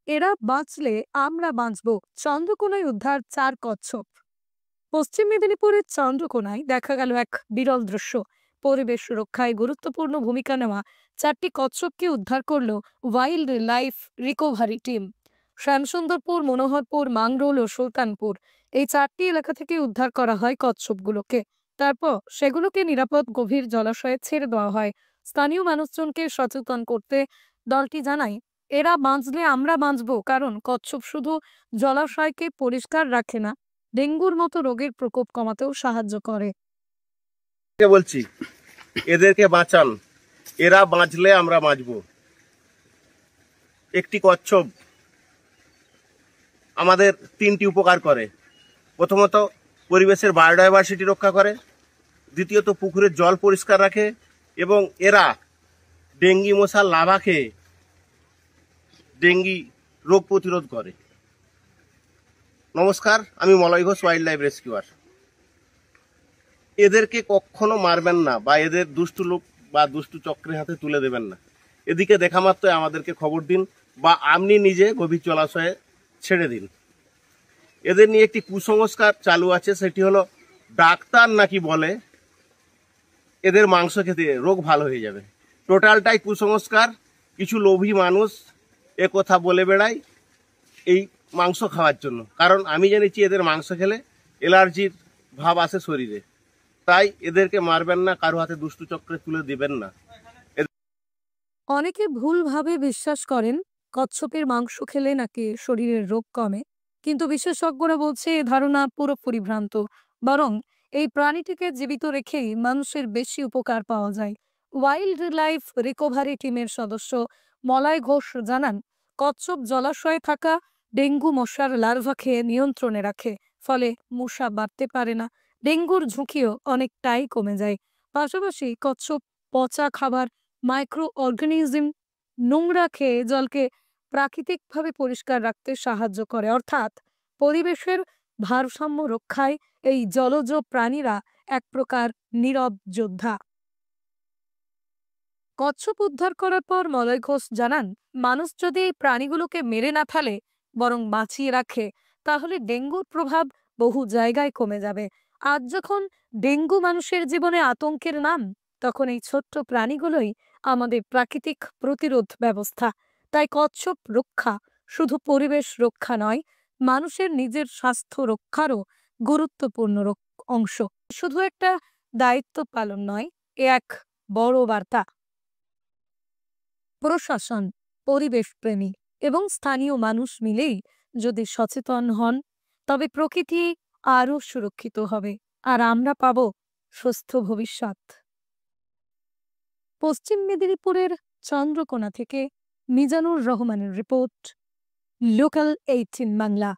এরা বাঁচলে আমরা বাঁচব। চন্দ্রকোনায় উদ্ধার 4 কচ্ছপ। পশ্চিম মেদিনীপুরের চন্দ্রকোনায় দেখা গেল এক বিরল দৃশ্য। পরিবেশ রক্ষায় গুরুত্বপূর্ণ ভূমিকা নেওয়া 4টি কচ্ছপকে উদ্ধার করল wild life recovery team. Shyamsundarpur, Manoharpur, Mangrol ও সুলতানপুর, এই 4টি এলাকা থেকে উদ্ধার করা হয় কচ্ছপগুলোকে। তারপর সেগুলোকে নিরাপদ গভীর জলাশয়ে ছেড়ে দেওয়া হয়। স্থানীয় মানুষজনকে সচেতন করতে দলটি জানায়, এরা বাঁচলে আমরা বাঁচব, কারণ কচ্ছপ শুধু জলাশয়কে পরিষ্কার রাখে না, ডেঙ্গুর মতো রোগের প্রকোপ কমাতেও সাহায্য করে। বলছি, এদেরকে বাঁচান, এরা বাঁচলে আমরা বাঁচব। একটি কচ্ছপ আমাদের 3টি উপকার করে। প্রথমত, পরিবেশের বায়োডাইভার্সিটি রক্ষা করে। দ্বিতীয়ত, পুকুরের জল পরিষ্কার রাখে। এবং এরা ডেঙ্গি মশার লার্ভা খেয়ে ডেঙ্গি রোগ প্রতিরোধ করে। নমস্কার, আমি Malay Ghosh, wild life rescuer. এদেরকে কখনো মারবেন না বা এদের দুষ্টু লোক বা দুষ্টু চক্রের হাতে তুলে দেবেন না। এদিকে দেখা মাত্রই আমাদেরকে খবর দিন বা আপনি নিজে গভীর জলাশয়ে ছেড়ে দিন। এদের নিয়ে একটি কুসংস্কার চালু আছে, সেটি হলো ডাক্তার নাকি বলে এদের মাংস খেতে রোগ ভালো হয়ে যাবে। টোটালটাই কুসংস্কার। কিছু লোভী মানুষ এ কথা বলে বেড়ায় এই মাংস খাওয়ার জন্য। কারণ আমি জেনেছি এদের মাংস খেলে অ্যালার্জির ভাব আসে শরীরে। তাই এদেরকে মারবেন না, কারো হাতে দুষ্টু চক্রে তুলে দিবেন না। অনেকে ভুলভাবে বিশ্বাস করেন কচ্ছপের মাংস খেলে নাকি শরীরের রোগ কমে, কিন্তু বিশেষজ্ঞরা বলছে এ ধারণা পুরোপুরি ভ্রান্ত। বরং এই প্রাণীটিকে জীবিত রেখেই মানুষের বেশি উপকার পাওয়া যায়। ওয়াইল্ড লাইফ রিকভারি টিমের সদস্য মলয় ঘোষ জানান, কচ্ছপ জলাশয়ে থাকা ডেঙ্গু মশার লার্ভা খেয়ে নিয়ন্ত্রণে রাখে, ফলে মশা বাড়তে পারে না, ডেঙ্গুর ঝুঁকিও অনেকটাই কমে যায়। পাশাপাশি কচ্ছপ পচা খাবার, মাইক্রো অর্গানিজম, নোংরা খেয়ে জলকে প্রাকৃতিকভাবে পরিষ্কার রাখতে সাহায্য করে। অর্থাৎ পরিবেশের ভারসাম্য রক্ষায় এই জলজ প্রাণীরা এক প্রকার নীরব যোদ্ধা। কচ্ছপ উদ্ধার করার পর মলয় ঘোষ জানান, মানুষ যদি এই প্রাণীগুলোকে মেরে না ফেলে, বরং বাঁচিয়ে রাখে, তাহলে ডেঙ্গুর প্রভাব বহু জায়গায় কমে যাবে। আজ যখন ডেঙ্গু মানুষের জীবনে আতঙ্কের নাম, তখন এই ছোট্ট প্রাণীগুলোই আমাদের প্রাকৃতিক প্রতিরোধ ব্যবস্থা। তাই কচ্ছপ রক্ষা শুধু পরিবেশ রক্ষা নয়, মানুষের নিজের স্বাস্থ্য রক্ষারও গুরুত্বপূর্ণ অংশ। শুধু একটা দায়িত্ব পালন নয়, এ এক বড় বার্তা। প্রশাসন, পরিবেশ প্রেমী এবং স্থানীয় মানুষ মিলেই যদি সচেতন হন, তবে প্রকৃতি আরও সুরক্ষিত হবে, আর আমরা পাব সুস্থ ভবিষ্যৎ। পশ্চিম মেদিনীপুরের চন্দ্রকোনা থেকে মিজানুর রহমানের রিপোর্ট, লোকাল 18 বাংলা।